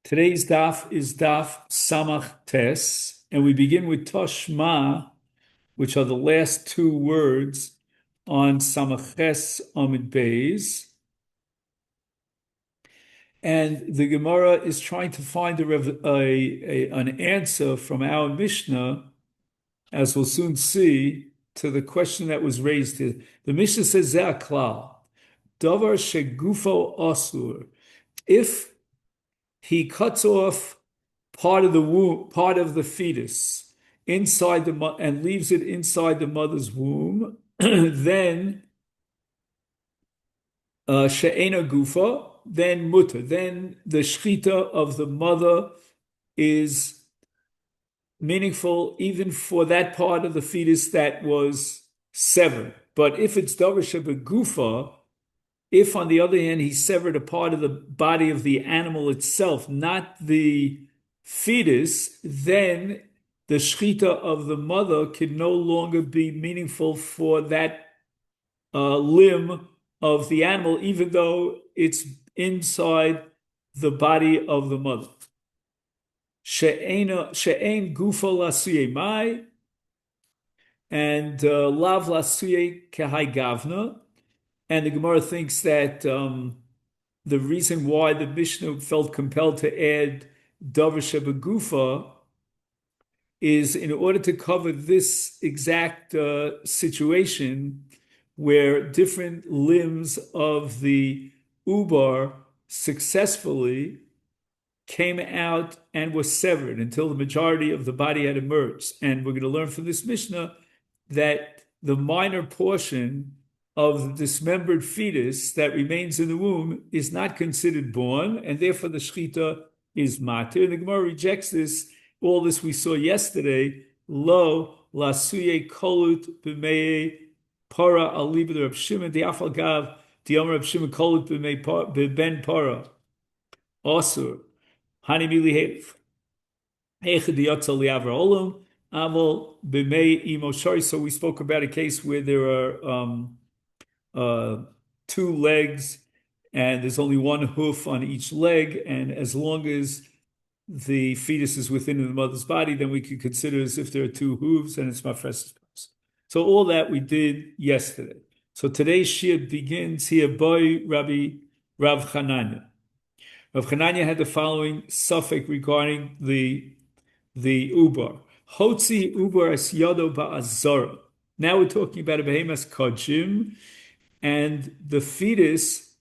Today's daf is daf Samach Tes, and we begin with Toshma, which are the last two words on Samach Ches Amid Beis. And the Gemara is trying to find an answer from our Mishnah, as we'll soon see, to the question that was raised here. The Mishnah says, Zeh klal, davar shegufo asur. If he cuts off part of the womb, part of the fetus inside and leaves it inside the mother's womb, then she'ena gufa, then mutter, then the shchita of the mother is meaningful even for that part of the fetus that was severed. But if it's davar shebegufa, if on the other hand he severed a part of the body of the animal itself, not the fetus, then the shchita of the mother can no longer be meaningful for that limb of the animal, even though it's inside the body of the mother. She'ein gufa lasuye mai, and lav lasuye kehai gavna. And the Gemara thinks that the reason why the Mishnah felt compelled to add davar shebegufa is in order to cover this exact situation where different limbs of the ubar successfully came out and were severed until the majority of the body had emerged. And we're going to learn from this Mishnah that the minor portion of the dismembered fetus that remains in the womb is not considered born, and therefore the shchita is matir. And the Gemara rejects this. All this we saw yesterday. Lo lasuye kolut b'mei para aliba Reb Shimon diafal gav diamar Reb Shimon kolut b'mei ben para osur hani milihef echad yotzel liavra olam aval b'mei imoshari. So we spoke about a case where there are two legs and there's only one hoof on each leg, and as long as the fetus is within the mother's body, then we could consider as if there are two hooves and it's mafreses. So all that we did yesterday. So today's shiur begins here by Rav Chananya. Rav Chananya had the following suffix regarding the ubar. Hotzi ubar es yodo ba'azara. Now we're talking about a behemoth kodshim, and the fetus,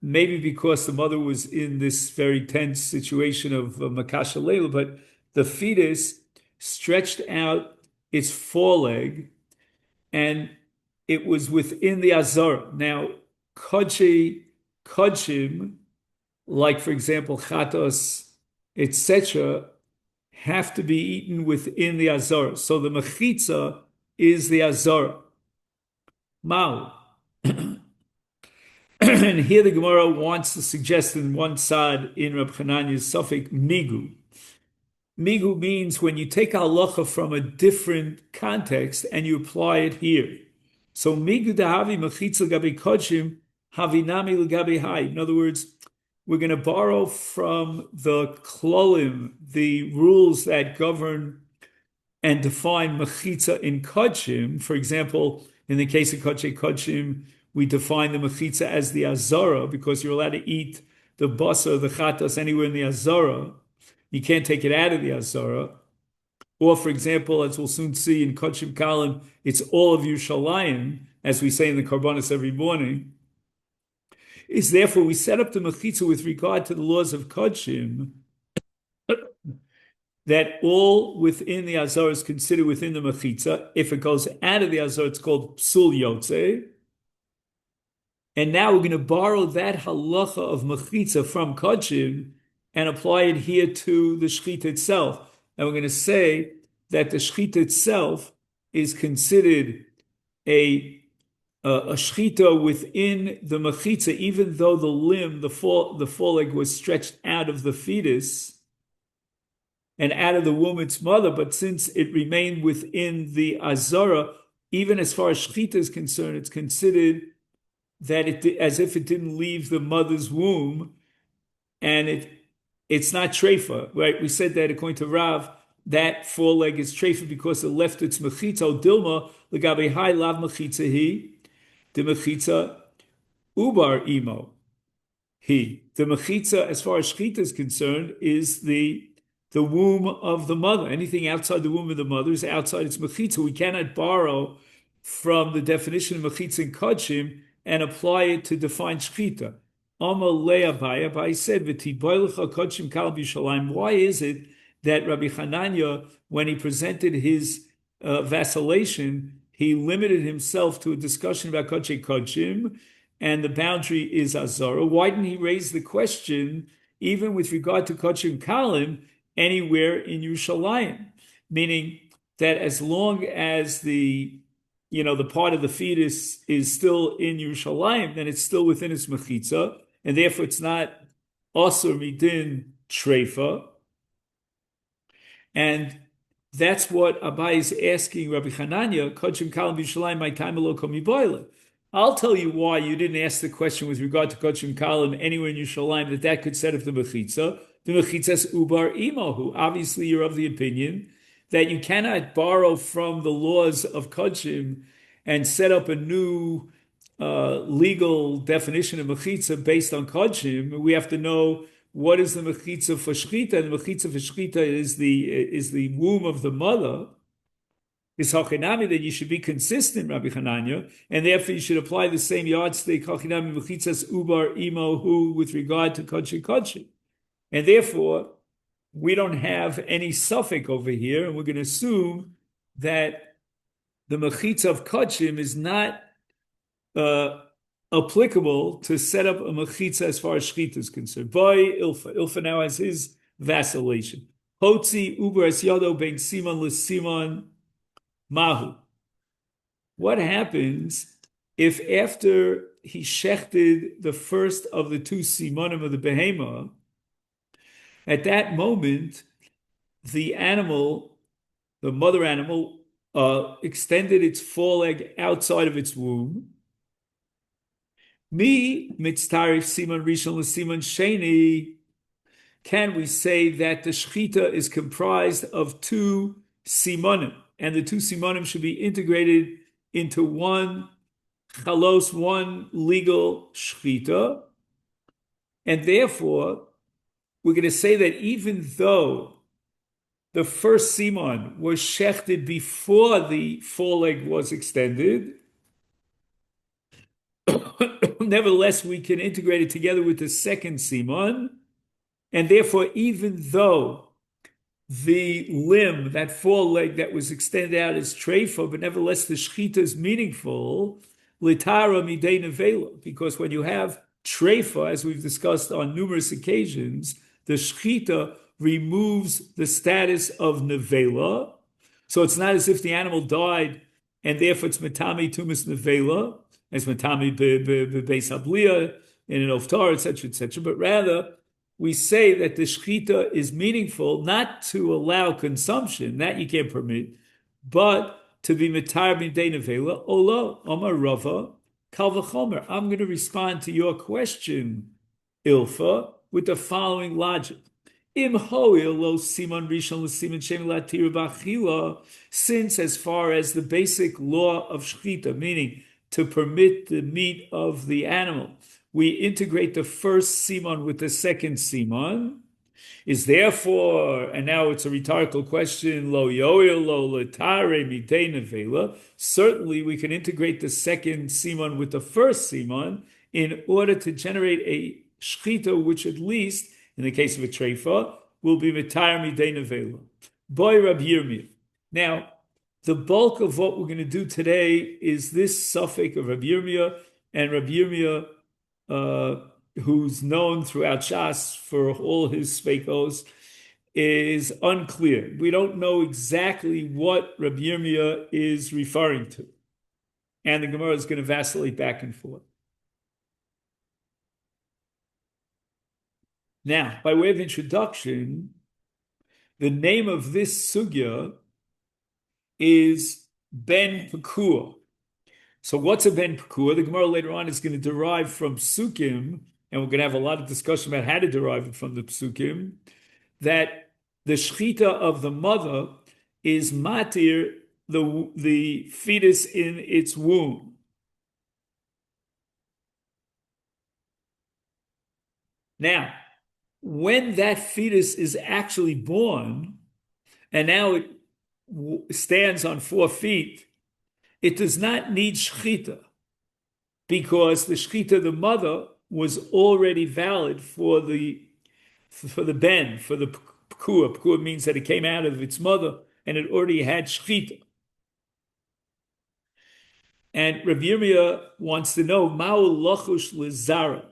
maybe because the mother was in this very tense situation of makasha leila, but the fetus stretched out its foreleg, and it was within the azara. Now, kodshim, like for example chatos, etc., have to be eaten within the azara. So the mechitza is the azara. Mao. And here the Gemara wants to suggest in one side in Reb Chananya's suffix migu. Migu means when you take halacha from a different context and you apply it here. So migu dahavi mechitza gabi kodshim havinami l'gabi hai. In other words, we're going to borrow from the klolim, the rules that govern and define mechitza in kodshim. For example, in the case of kodshim, we define the mechitza as the azara because you're allowed to eat the basar, the chatas, anywhere in the azara. You can't take it out of the azara. Or, for example, as we'll soon see in kodshim kalim, it's all of Yerushalayim, as we say in the karbanos every morning. Is therefore we set up the mechitza with regard to the laws of kodshim, that all within the azara is considered within the mechitza. If it goes out of the azara, it's called psul yotze. And now we're going to borrow that halacha of mechitza from kodshim and apply it here to the shechita itself. And we're going to say that the shechita itself is considered a shechita within the mechitza, even though the limb, the foreleg, was stretched out of the fetus and out of the woman's mother, but since it remained within the azara, even as far as shechita is concerned, it's considered that it as if it didn't leave the mother's womb, and it's not treifa, right? We said that according to Rav, that foreleg is treifa because it left its mechitza dilma legabe high lav mechitza he the mechitza ubar imo. The mechitza, as far as shchita is concerned, is the womb of the mother. Anything outside the womb of the mother is outside its mechitza. We cannot borrow from the definition of mechitza and kodshim and apply it to define shchita. Abai said, kodshim kal b'Yerushalayim. Why is it that Rabbi Hananya, when he presented his vacillation, he limited himself to a discussion about kodshim, and the boundary is Azara? Why didn't he raise the question, even with regard to kodshim kalim, anywhere in Yerushalayim? Meaning that as long as the part of the fetus is still in Yerushalayim, then it's still within its mechitza, and therefore it's not asur midin treifa. And that's what Abai is asking Rabbi Hananya, kodshim kalim b'Yerushalayim, my time elo komi boile. I'll tell you why you didn't ask the question with regard to kodshim kalim anywhere in Yerushalayim that could set up the mechitza. The mechitzas ubar imohu. Obviously, you're of the opinion that you cannot borrow from the laws of kodshim and set up a new legal definition of mechitza based on kodshim. We have to know what is the mechitza for shchita, and the mechitza for shchita is the womb of the mother. It's hachinami that you should be consistent, Rabbi Hananya, and therefore you should apply the same yardstick hachinami mechitzas ubar imohu with regard to kodshim. And therefore, we don't have any suffix over here, and we're going to assume that the mechitza of kodshim is not applicable to set up a mechitza as far as shchita is concerned. Boy, Ilfa now has his vacillation. Hotzi uber es yado ben siman l'siman mahu. What happens if after he shechted the first of the two simanim of the behema, at that moment, the animal, the mother animal, extended its foreleg outside of its womb? Mi mitztarif siman rishon l'siman sheni. Can we say that the shechita is comprised of two simanim, and the two simanim should be integrated into one chalos, one legal shechita, and therefore we're going to say that even though the first siman was shechted before the foreleg was extended, nevertheless we can integrate it together with the second siman, and therefore even though the limb, that foreleg that was extended out is treifa, but nevertheless the shechita is meaningful, litara midei nevela, because when you have treifa, as we've discussed on numerous occasions, the shechita removes the status of nevela. So it's not as if the animal died and therefore it's metami tumis nevela, as metami bebeis habliya in an oftar, etc., but rather we say that the shechita is meaningful not to allow consumption, that you can't permit, but to be metar midei nevela. Ola Omar Rava kal v'chomer. I'm going to respond to your question, Ilfa, with the following logic. Since as far as the basic law of shechita, meaning to permit the meat of the animal, we integrate the first siman with the second siman, is therefore, and now it's a rhetorical question, lo yoel lo letare midei nevela, certainly we can integrate the second siman with the first siman in order to generate a shechita which at least, in the case of a treifa, will be metar midei nevela. Boy Rab Yirmiyah. Now, the bulk of what we're going to do today is this suffix of Rab Yirmiyah, and Rab Yirmiyah, who's known throughout Shas for all his speikos, is unclear. We don't know exactly what Rab Yirmiyah is referring to, and the Gemara is going to vacillate back and forth. Now, by way of introduction, the name of this sugya is Ben Pekua. So what's a Ben Pekua? The Gemara later on is going to derive from Sukkim and we're going to have a lot of discussion about how to derive it from the psukim, that the shechita of the mother is matir the fetus in its womb. Now, when that fetus is actually born, and now it stands on 4 feet, it does not need shechita because the shechita of the mother was already valid for the ben, for the pekua. Pekua means that it came out of its mother and it already had shechita. And Rabbi Yirmiyah wants to know, Ma'u lochush lizara.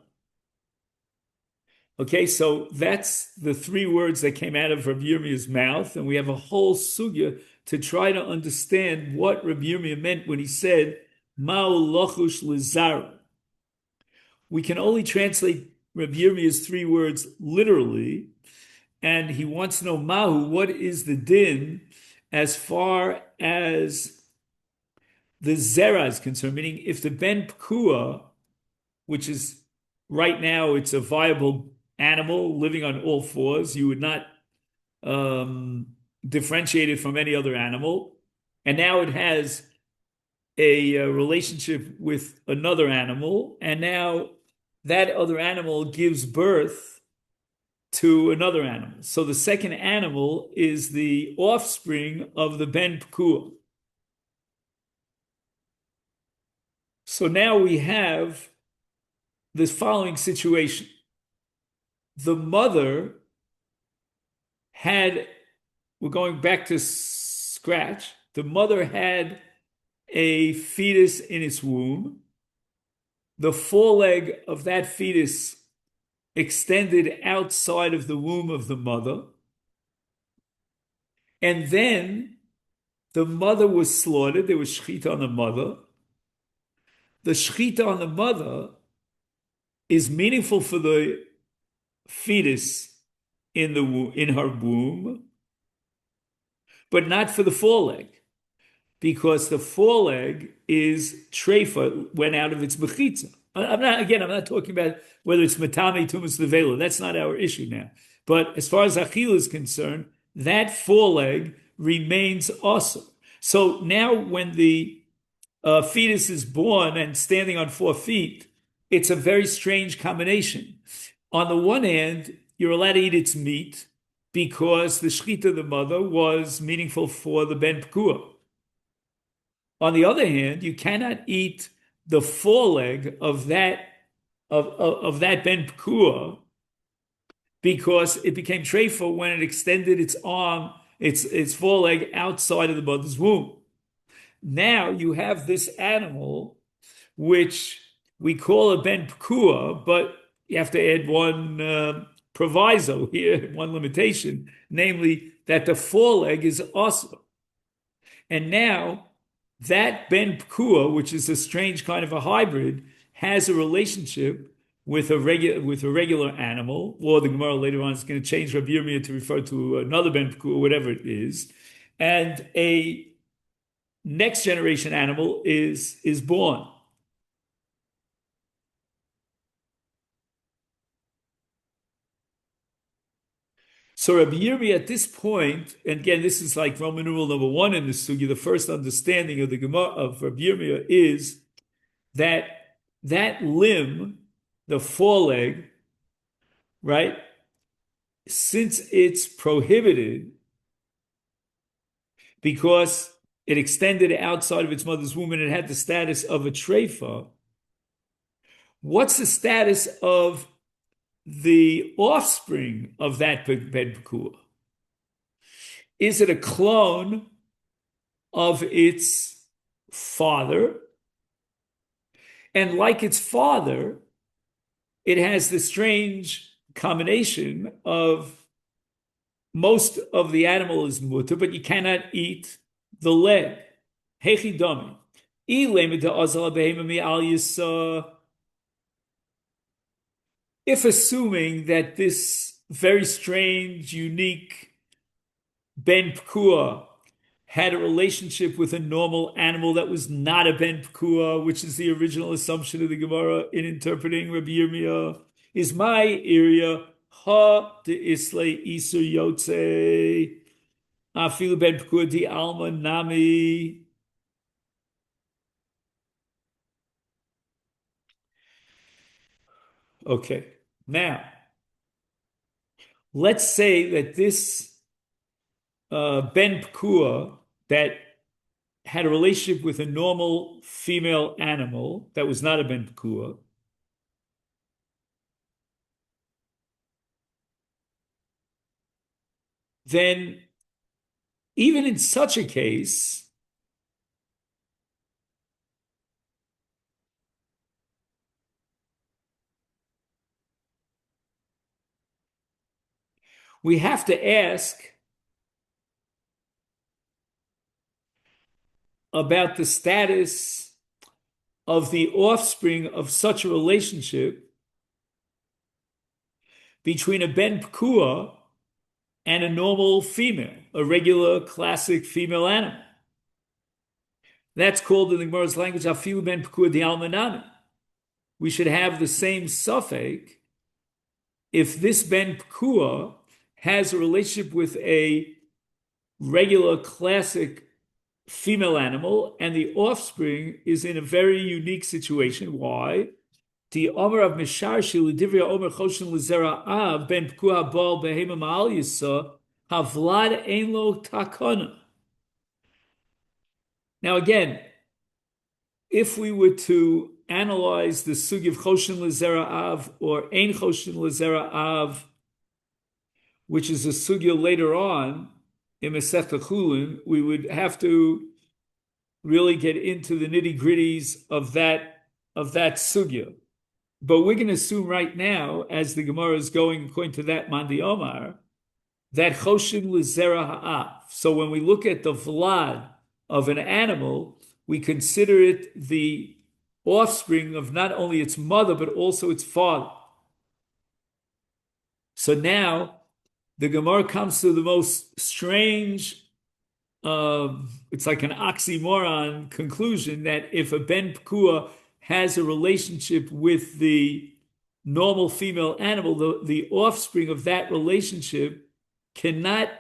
Okay, so that's the 3 words that came out of Rabbi Yirmiyah's mouth, and we have a whole sugya to try to understand what Rabbi Yirmiyah meant when he said, Ma'u lochush lizara. We can only translate Rabbi Yirmiyah's 3 words literally, and he wants to know, Mahu, what is the din as far as the zera is concerned, meaning if the ben pekua, which is right now it's a viable animal living on all 4s, you would not differentiate it from any other animal, and now it has a relationship with another animal, and now that other animal gives birth to another animal. So the second animal is the offspring of the ben pekua. So now we have this following situation. The mother had, we're going back to scratch, the mother had a fetus in its womb. The foreleg of that fetus extended outside of the womb of the mother. And then the mother was slaughtered. There was shechita on the mother. The shechita on the mother is meaningful for the fetus in her womb, but not for the foreleg, because the foreleg is treifa, went out of its mechitza. I'm not talking about whether it's matame, tumas, nevela. That's not our issue now. But as far as achil is concerned, that foreleg remains also. So now when the fetus is born and standing on 4 feet, it's a very strange combination. On the one hand, you're allowed to eat its meat because the shechita of the mother was meaningful for the ben pekua. On the other hand, you cannot eat the foreleg of that ben pekua because it became treifa when it extended its arm, its foreleg outside of the mother's womb. Now you have this animal, which we call a ben pekua, but you have to add one proviso here, one limitation, namely that the foreleg is also. And now that ben pekua, which is a strange kind of a hybrid, has a relationship with a regular animal, or the Gemara later on is going to change Rabbi Yirmiyah to refer to another ben pekua, whatever it is, and a next generation animal is born. So Rabbi Yirmiyah at this point, and again, this is like Roman numeral number 1 in the sugi, the first understanding of the Gemara of Rabbi Yirmiyah is that limb, the foreleg, right, since it's prohibited because it extended outside of its mother's womb and it had the status of a treifa, what's the status of the offspring of that ben pekua? Is it a clone of its father? And like its father, it has the strange combination of most of the animal is mutter, but you cannot eat the leg. Hechi domi. If assuming that this very strange, unique ben pekua had a relationship with a normal animal that was not a ben pekua, which is the original assumption of the Gemara in interpreting Rabbi Yirmiyah, is my area. Ha de isle isu yotze afilu ben pkur di alma nami. Okay, now let's say that this ben pkur that had a relationship with a normal female animal that was not a ben pkur, then even in such a case, we have to ask about the status of the offspring of such a relationship between a ben pkua and a normal female, a regular classic female animal. That's called in the Gemara's language afilu ben pkua di almanami. We should have the same suffix if this ben pkua has a relationship with a regular classic female animal and the offspring is in a very unique situation. Why? The Omer of Misharshi Lidivria Omer Choshen Lizera Av Ben Pkua Bal Behema Ma'al Yisa Havlad Ein Lo Takona. Now again, if we were to analyze the sugi of Choshen Lizera Av or Ein Choshen Lizera Av, which is a sugya later on in Masechta Chullin, we would have to really get into the nitty-gritties of that sugya. But we're going to assume right now, as the Gemara is going according to that Mandi Omar, that Choshin Lizera Ha'af. So when we look at the vlad of an animal, we consider it the offspring of not only its mother, but also its father. So now the Gemara comes to the most strange, it's like an oxymoron conclusion that if a ben pkua has a relationship with the normal female animal, the offspring of that relationship cannot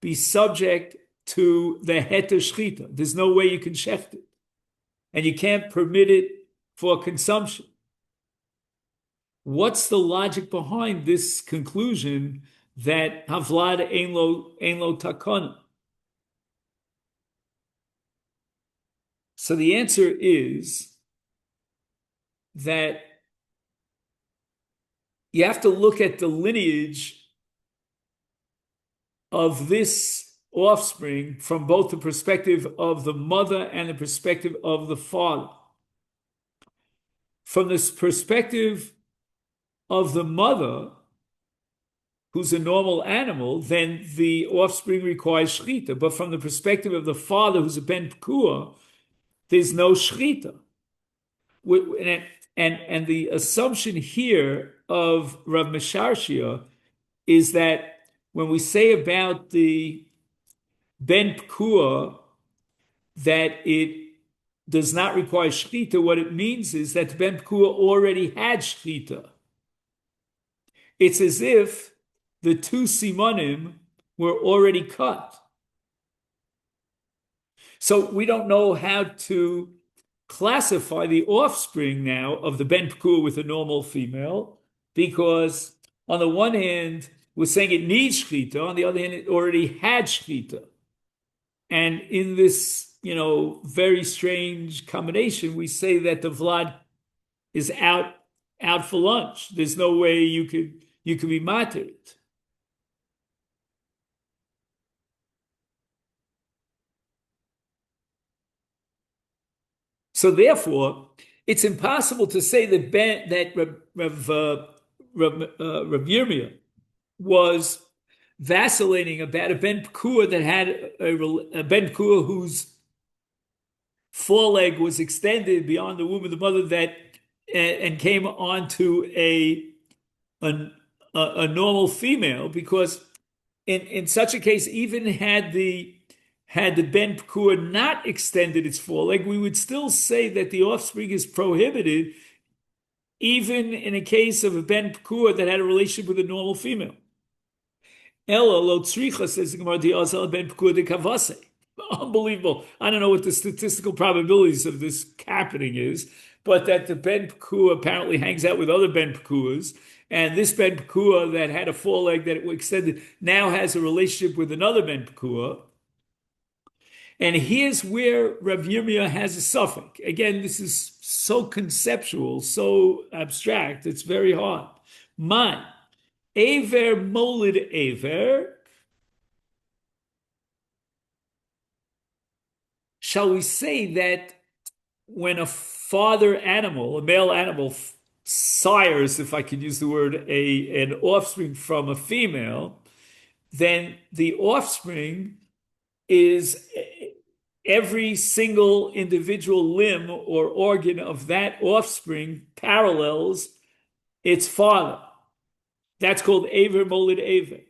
be subject to the heter shchita. There's no way you can shecht it. And you can't permit it for consumption. What's the logic behind this conclusion that havlad ein lo takona? So the answer is that you have to look at the lineage of this offspring from both the perspective of the mother and the perspective of the father. From this perspective of the mother, who's a normal animal, then the offspring requires shchita. But from the perspective of the father, who's a ben pkua, there's no shchita. And the assumption here of Rav Mesharshia is that when we say about the ben pkua that it does not require shchita, what it means is that the ben pkua already had shchita. It's as if the two simonim were already cut. So we don't know how to classify the offspring now of the ben pkua with a normal female, because on the one hand, we're saying it needs shchita, on the other hand, it already had shchita. And in this, very strange combination, we say that the vlad is out for lunch. There's no way you could be matir. So therefore, it's impossible to say that Rav Yirmiyah was vacillating about a ben pkua that had a ben pkua whose foreleg was extended beyond the womb of the mother and came onto a normal female, because in such a case, even had the ben pkua not extended its foreleg, we would still say that the offspring is prohibited even in a case of a ben pekua that had a relationship with a normal female. Ella lo tzricha, says the Gemara, di azal ben pekua de kavase. Unbelievable. I don't know what the statistical probabilities of this happening is, but that the ben pekua apparently hangs out with other ben pekuas, and this ben pekua that had a foreleg that it extended now has a relationship with another ben pekua. And here's where Rav Yirmiyah has a suffix. Again, this is so conceptual, so abstract, it's very hard. Man, Aver molid Aver. Shall we say that when a father animal, a male animal, sires, if I could use the word, an offspring from a female, then the offspring is every single individual limb or organ of that offspring parallels its father. That's called Aver Molid Aver.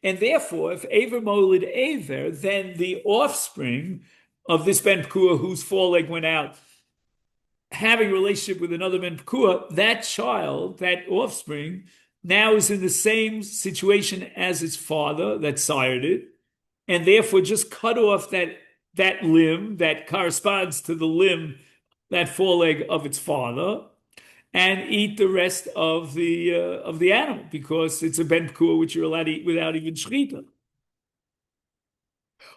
And therefore, if Aver Molid Aver, then the offspring of this Ben Pekua whose foreleg went out, having a relationship with another Ben Pekua, that child, that offspring, now is in the same situation as its father that sired it, and therefore just cut off that limb that corresponds to the limb, that foreleg of its father, and eat the rest of the animal, because it's a ben pekua which you're allowed to eat without even shechita.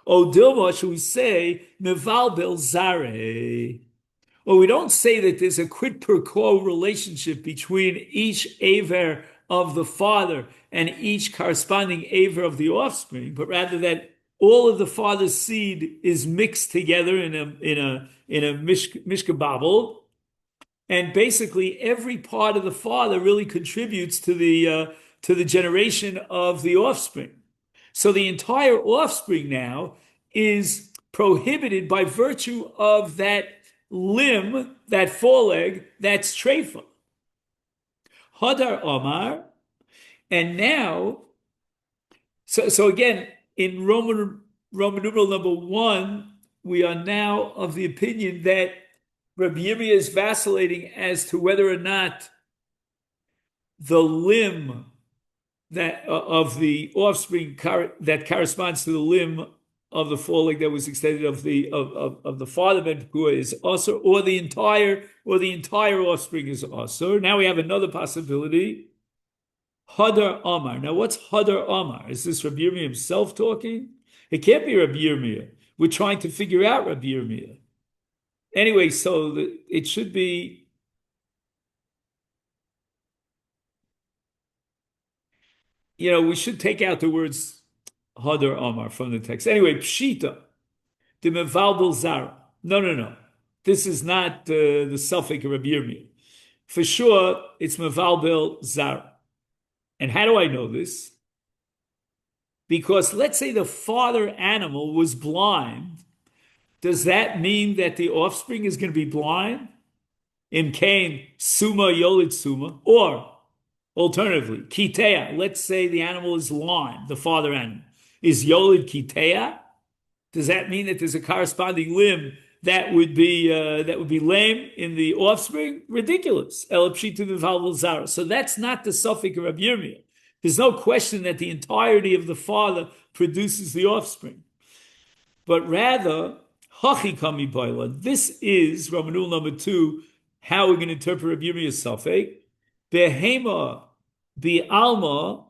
O dilma, should we say meval bel zare? Well, we don't say that there's a quid pro quo relationship between each aver of the father and each corresponding aver of the offspring, but rather that all of the father's seed is mixed together in a mishkababel, and basically every part of the father really contributes to the generation of the offspring. So the entire offspring now is prohibited by virtue of that limb, that foreleg, that's treifa. Hadar Omar, and now, so again, in Roman numeral number 1, we are now of the opinion that Rabbi Yirmiyah is vacillating as to whether or not the limb that of the offspring that corresponds to the limb of the foreleg that was extended of the father ben pekua is also, or the entire offspring is also. Now we have another possibility. Hadar Amar. Now, what's Hadar Amar? Is this Rabbi Yirmiyah himself talking? It can't be Rabbi Yirmiyah. We're trying to figure out Rabbi Yirmiyah. Anyway, so it should be, we should take out the words Hadar Amar from the text. Anyway, Pshita, the Mevalbel Zara. No. This is not the suffix of Rabbi Yirmiyah. For sure, it's Mevalbel Zara. And how do I know this? Because let's say the father animal was blind. Does that mean that the offspring is going to be blind? Im kain suma yolid suma. Or, alternatively, kitea. Let's say the animal is lame, the father animal. Is yolid kitea? Does that mean that there's a corresponding limb that would be lame in the offspring? Ridiculous. So that's not the suffix of Rabbi Yirmiyah. There's no question that the entirety of the father produces the offspring, but rather hachi kami baila. This is Romanul number 2. How we're going to interpret Rabbi Yirmiyah's suffix. Behema bi'alma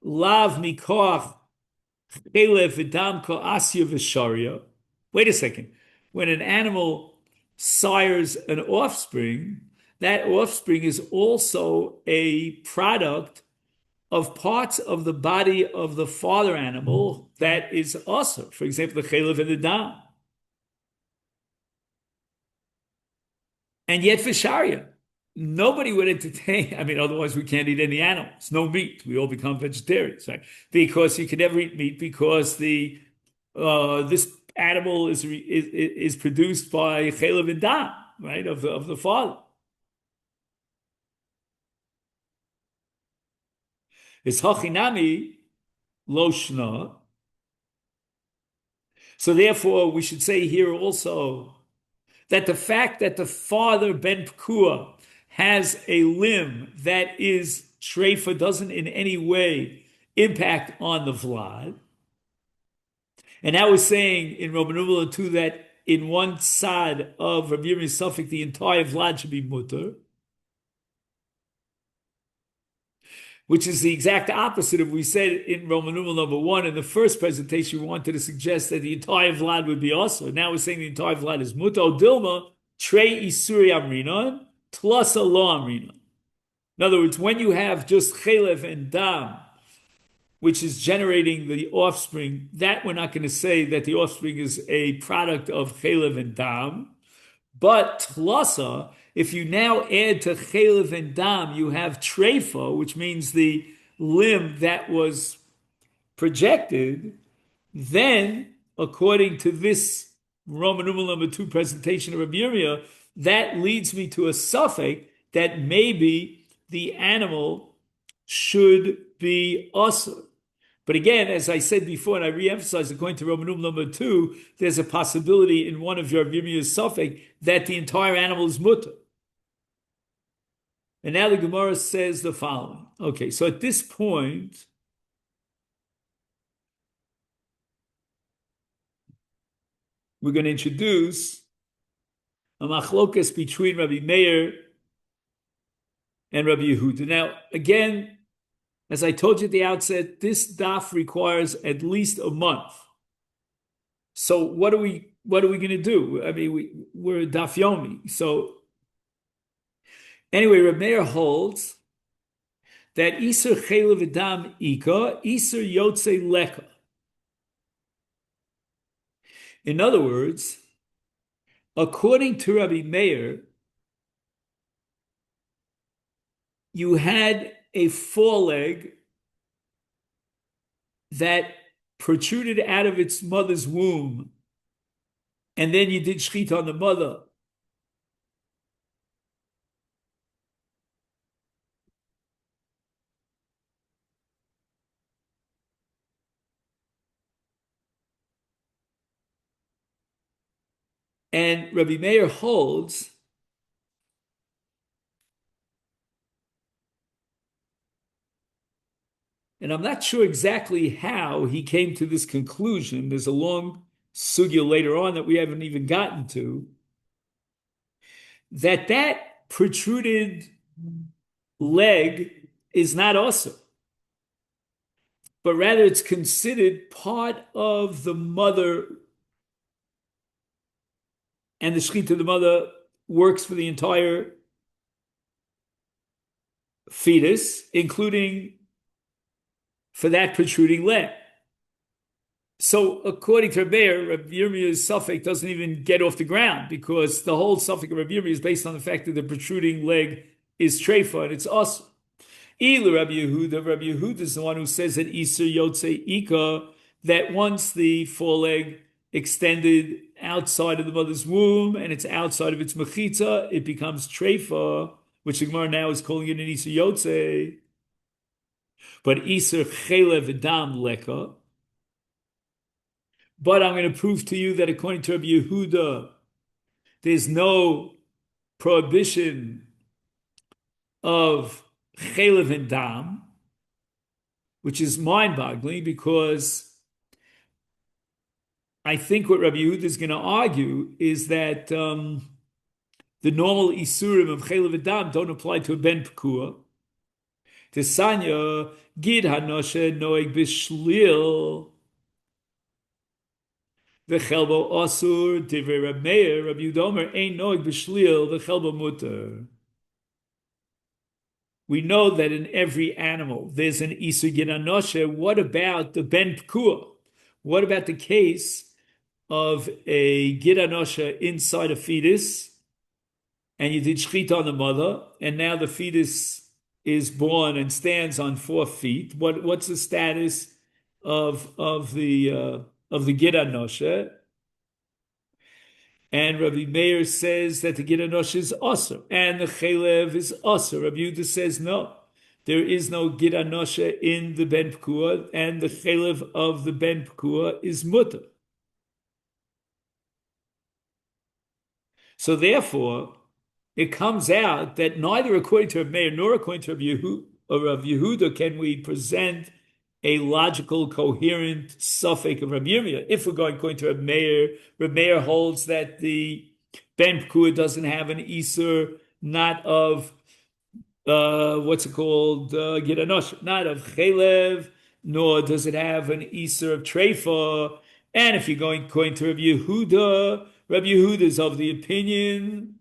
lav mikoach chelev v'dam ko asya v'sharia. Wait a second. When an animal sires an offspring, that offspring is also a product of parts of the body of the father animal that is also, for example, the chelev and the dam. And yet for Sharia, nobody would entertain, otherwise we can't eat any animals. No meat. We all become vegetarians, right? Because you can never eat meat because this animal is produced by chelev and dam, right, of the father. It's hachinami lo shna. So therefore, we should say here also that the fact that the father Ben Pekua has a limb that is treifa doesn't in any way impact on the vlad. And now we're saying in Roman numeral 2 that in one side of Rabbi Yirmiyah's suffix, the entire vlad should be mutter, which is the exact opposite of we said in Roman numeral number 1. In the first presentation, we wanted to suggest that the entire vlad would be also. Now we're saying the entire vlad is mutter. Dilma, trei isuri amrinon, plus a lo amrinon. In other words, when you have just chelev and dam, which is generating the offspring, that we're not going to say that the offspring is a product of chelev and dam. But tlasa, if you now add to chelev and dam, you have treifa, which means the limb that was projected, then, according to this Roman numeral number 2 presentation of Rabbi Yirmiyah, that leads me to a suffix that maybe the animal should be asur. But again, as I said before, and I re-emphasize, according to Roman numeral number 2, there's a possibility in one of your Yirmiyah's suffix that the entire animal is mutter. And now the Gemara says the following. Okay, so at this point, we're going to introduce a machlokas between Rabbi Meir and Rabbi Yehuda. Now, again, as I told you at the outset, this daf requires at least a month. So what are we going to do? I mean, we're daf Yomi. So anyway, Rabbi Meir holds that Isur Chelev V'Dam Ika, Isur Yotze Leka. In other words, according to Rabbi Meir, you had a foreleg that protruded out of its mother's womb, and then you did shchita on the mother. And Rabbi Meir holds and I'm not sure exactly how he came to this conclusion. There's a long sugya later on that we haven't even gotten to. That protruded leg is not also, but rather it's considered part of the mother, and the shechita of the mother works for the entire fetus, including for that protruding leg. So according to Rabbi Yirmiyah's suffix doesn't even get off the ground, because the whole suffix of Rabbi Yirmiyah is based on the fact that the protruding leg is treifa and it's us. Ila Rabbi Yehuda is the one who says that Isur Yotze Ika, that once the foreleg extended outside of the mother's womb and it's outside of its mechitza, it becomes treifa, which the Gemara now is calling it an Isur Yotze. But Isur Chelev V'Dam Leka. But I'm going to prove to you that according to Rabbi Yehuda, there's no prohibition of Chelev and Dam, which is mind-boggling, because I think what Rabbi Yehuda is going to argue is that the normal Isurim of Chelev and Dam don't apply to a Ben Pekua. Tesanya Gid Hanoshe Noeg Bishlil V'chelbo Asur Divrei Rab Meir Rabbi Yudomer Ein Noeg Bishlil V'chelbo Mutter. We know that in every animal there's an Isur Gid Hanoshe. What about the Ben Pekua? What about the case of a Gid Hanoshe inside a fetus, and you did shchita on the mother, and now the fetus is born and stands on 4 feet? What's the status of the Gid Hanoshe? And Rabbi Meir says that the Gid Hanoshe is asur, and the Chelev is asur. Rabbi Yehuda says no, there is no Gid Hanoshe in the Ben Pekua, and the Chelev of the Ben Pekua is mutter. So therefore, it comes out that neither according to Reb Meir nor according to Rav Yehuda can we present a logical, coherent suffix of Rabbi Yirmiyah. If we're going according to Reb Meir holds that the Ben Pekua doesn't have an Isur, not of what's it called, Gidanosh, not of Chelev, nor does it have an Isur of Treifa. And if you're going according to Rabbi Yehuda is of the opinion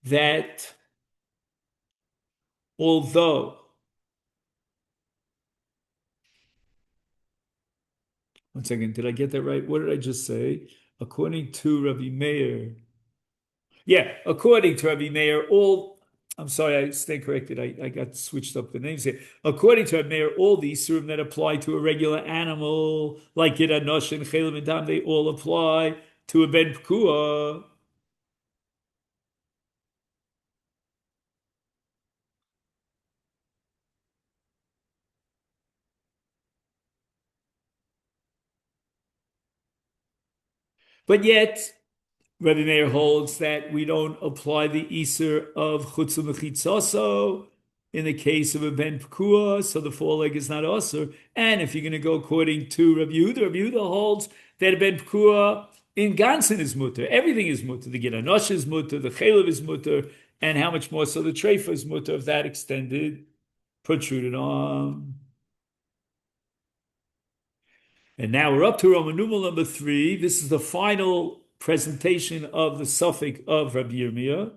that although, one second, did I get that right? What did I just say? According to Rabbi Meir, yeah, according to Rabbi Meir, I'm sorry, I stand corrected. I got switched up the names here. According to Rabbi Meir, all the Isurim that apply to a regular animal, like Yidanosh and Chelim and Dam, they all apply to a Ben Pekua. But yet, Rabbi Meir holds that we don't apply the Isur of Chutzah Mechitzoso in the case of a Ben Pekua, so the foreleg is not Asur. And if you're going to go according to Rabbi Yehuda holds that a Ben Pekua in Gansen is mutter. Everything is mutter. The Gidanosh is mutter, the Chelev is mutter, and how much more so the Treifa is mutter of that extended protruded arm. And now we're up to Roman numeral number 3. This is the final presentation of the suffix of Rabbi Yirmiyah.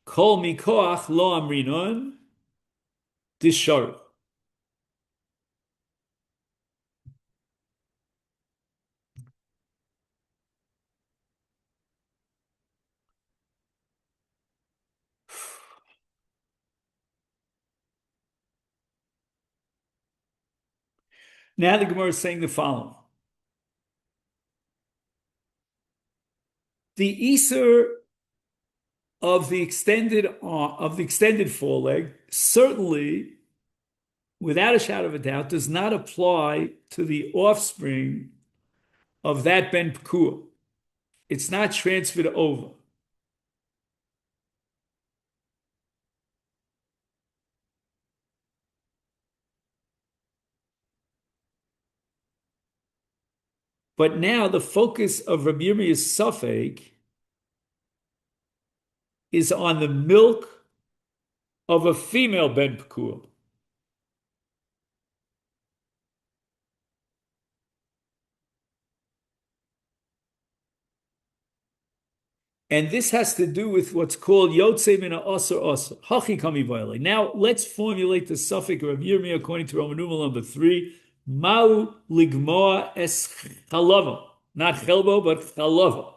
Kol mikoach lo amrinon dishar. Now the Gemara is saying the following: the Isur of the extended foreleg certainly, without a shadow of a doubt, does not apply to the offspring of that Ben Pekua. It's not transferred over. But now the focus of Rabbi Yirmiyah's suffix is on the milk of a female Ben Pekua. And this has to do with what's called Yotzei Mina Asar Asar. Hachi Kami Vayale. Now let's formulate the suffix of Yirmiyah according to Roman numeral number 3. Mau ligmoa es chalava. Not chelbo, but chalava.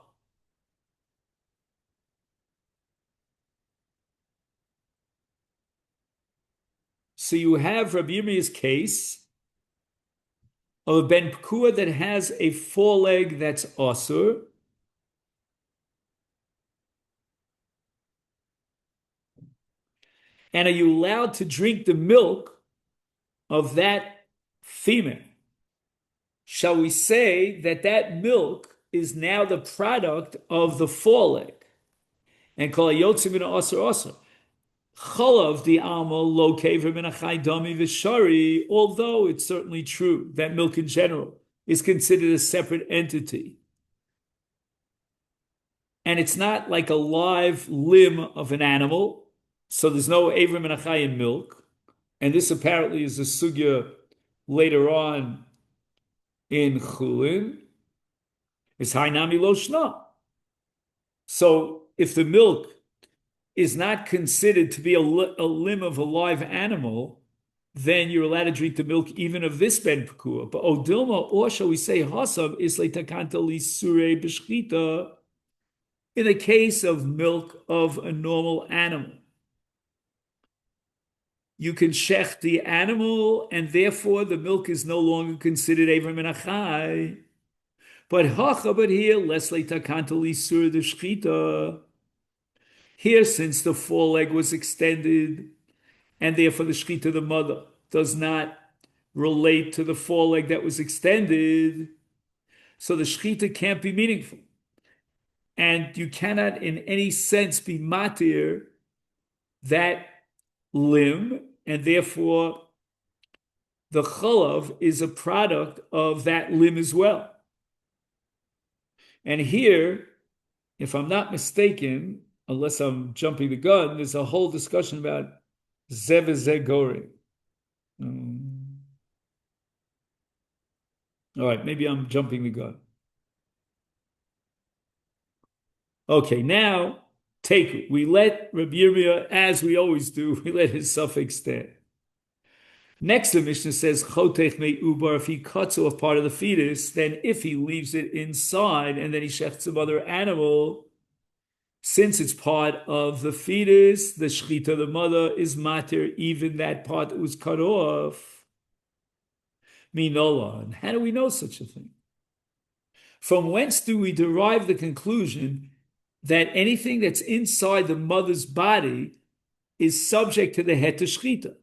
So you have Rabbi Yirmiyah's case of a Ben Pekua that has a foreleg that's asur. And are you allowed to drink the milk of that female? Shall we say that that milk is now the product of the foreleg? And kol hayotzim min asur asur. Chalav the alma lo kever min achai dami v'shari, although it's certainly true that milk in general is considered a separate entity. And it's not like a live limb of an animal, so there's no Avrim min achai in milk. And this apparently is a sugya later on in Chullin. It's hainami lo shna. So if the milk is not considered to be a limb of a live animal, then you're allowed to drink the milk even of this Ben Pekua. But Odilma, or shall we say Hasav, is leitakanta lisure b'shchita, in the case of milk of a normal animal. You can shech the animal, and therefore the milk is no longer considered Eiver min achai. But here, less leitakanta lisure the shchita. Here, since the foreleg was extended, and therefore the shchita, the mother, does not relate to the foreleg that was extended, so the shechita can't be meaningful. And you cannot in any sense be matir that limb, and therefore the chalav is a product of that limb as well. And here, if I'm not mistaken, unless I'm jumping the gun, there's a whole discussion about zevizegori. All right, maybe I'm jumping the gun. Okay, now take it. We let Rabbi Yirmiyah, as we always do, we let his suffix stand. Next, the Mishnah says, Chotech me ubar, if he cuts off part of the fetus, then if he leaves it inside and then he shechts some other animal, since it's part of the fetus, the shechita, the mother, is matir, even that part that was cut off. Minola. And how do we know such a thing? From whence do we derive the conclusion that anything that's inside the mother's body is subject to the het shechita?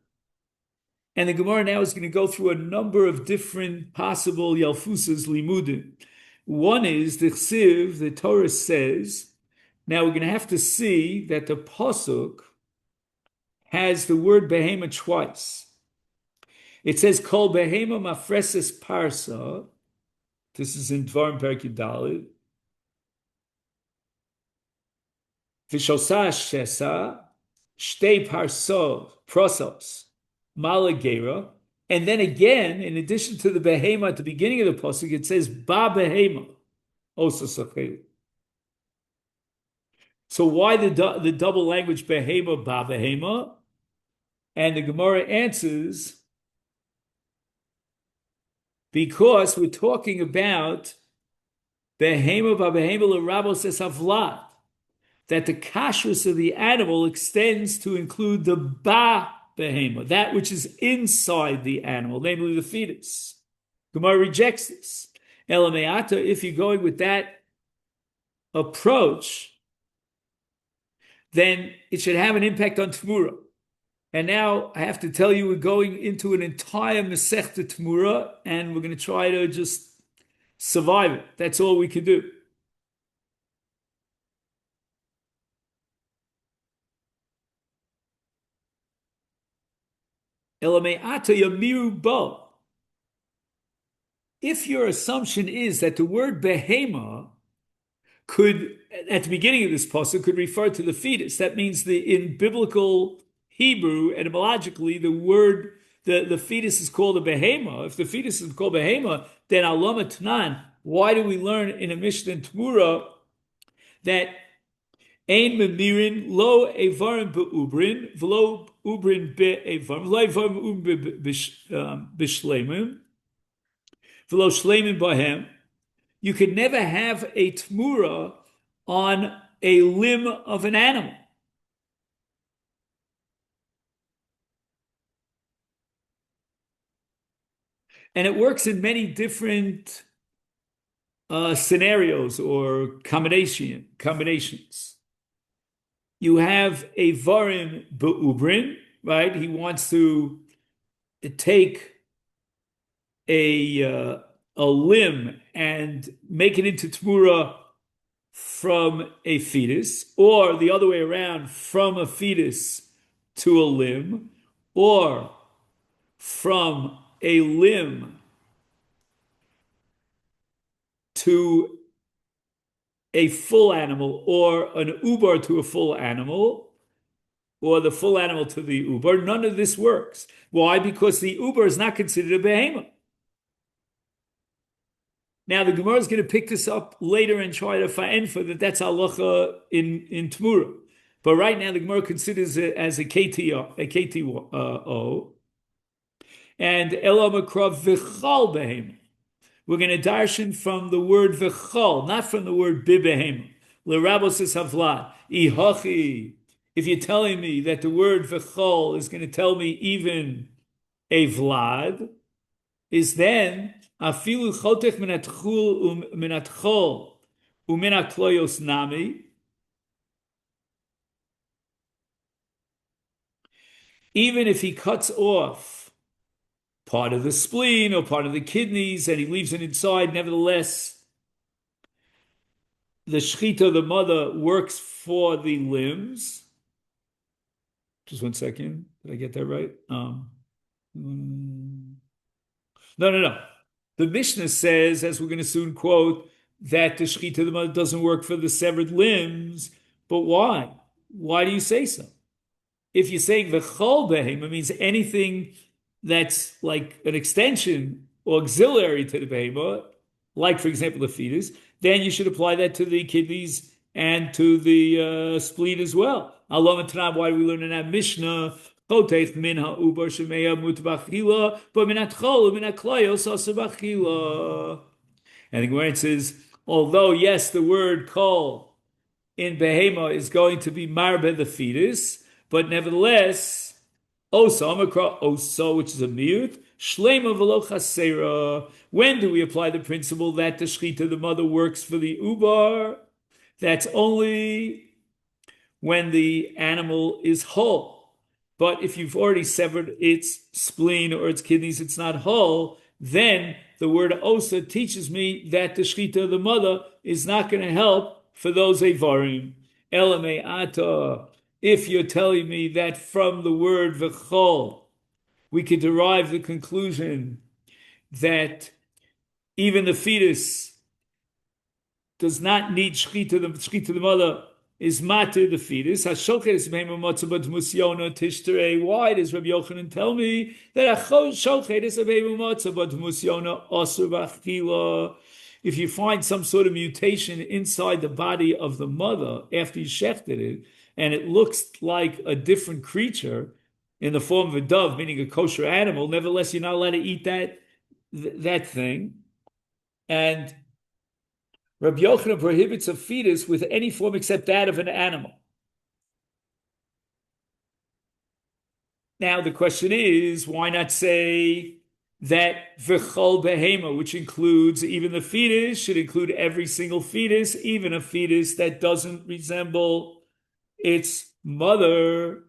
And the Gemara now is going to go through a number of different possible yalfusas limudim. One is the chsiv, the Torah says. Now we're going to have to see that the pasuk has the word behema twice. It says kol behema mafreses parsa. This is in Dvarim Perek Yudalid. V'shosa shesa shtei parso prosos malagera. And then again, in addition to the behema at the beginning of the pasuk, it says ba behema osasachelu. So why the double language behema ba behema? And the Gemara answers, because we're talking about behema ba behema l'rabos es havlat, that the kashrus of the animal extends to include the ba behema, that which is inside the animal, namely the fetus. Gemara rejects this. Elameata, if you're going with that approach, then it should have an impact on Tmura. And now I have to tell you, we're going into an entire Masechta Tmura, and we're going to try to just survive it. That's all we can do. Elame'ata yamiru bo. If your assumption is that the word behema could, at the beginning of this pasuk, could refer to the fetus, that means in biblical Hebrew, etymologically, the word, the fetus is called a behema. If the fetus is called behema, then alama tnan, why do we learn in a Mishnah in Tmura that ein memirin lo evarim be'ubrin v'lo ubrin be'evarim v'lo evarim ubrin b'shleimim v'lo shleimim bahem? You could never have a Tmura on a limb of an animal. And it works in many different scenarios or combinations. You have a varim be'ubrin, right? He wants to take a limb and make it into tmura from a fetus, or the other way around, from a fetus to a limb, or from a limb to a full animal, or an ubar to a full animal, or the full animal to the ubar. None of this works. Why? Because the ubar is not considered a behemoth. Now the Gemara is going to pick this up later and try to find for that's halacha in Tmura. But right now the Gemara considers it as a KTO. And Ela Makrav V'chal Behemoth. We're going to darshan from the word V'chal, not from the word Bibehemoth. L'rabos es havlat. Ihachi. If you're telling me that the word V'chal is going to tell me even a Vlad, is then afilu chotech minatchol uminakloyos nami. Even if he cuts off part of the spleen or part of the kidneys, and he leaves it inside. Nevertheless, the shechita, the mother, works for the limbs. Just 1 second. Did I get that right? No. The Mishnah says, as we're going to soon quote, that the shechita, the mother, doesn't work for the severed limbs. But why? Why do you say so? If you're saying v'chol behema means anything that's like an extension or auxiliary to the behema, like for example the fetus, then you should apply that to the kidneys and to the spleen as well. Alom Tanam, why do we learn in that Mishnah? Choteth min ha'ubar shemeya mut b'achila, but min ha'tchol min ha'klayos asa b'achila. And the Gemara says, although yes, the word kol in behema is going to be marbe the fetus, but nevertheless, oso, which is a miut, shlema v'lo chasera. When do we apply the principle that the shechita, the mother, works for the ubar? That's only when the animal is whole. But if you've already severed its spleen or its kidneys, it's not whole, then the word osa teaches me that the shechita, the mother, is not going to help for those evarim. Elame ata. If you're telling me that from the word v'chol, we could derive the conclusion that even the fetus does not need shechita, the mother is matter the fetus. Why does Rabbi Yochanan tell me that if you find some sort of mutation inside the body of the mother after you shechted it, and it looks like a different creature in the form of a dove, meaning a kosher animal, nevertheless you're not allowed to eat that thing. And Rabbi Yochanan prohibits a fetus with any form except that of an animal. Now the question is, why not say that v'chol behema, which includes even the fetus, should include every single fetus, even a fetus that doesn't resemble its mother?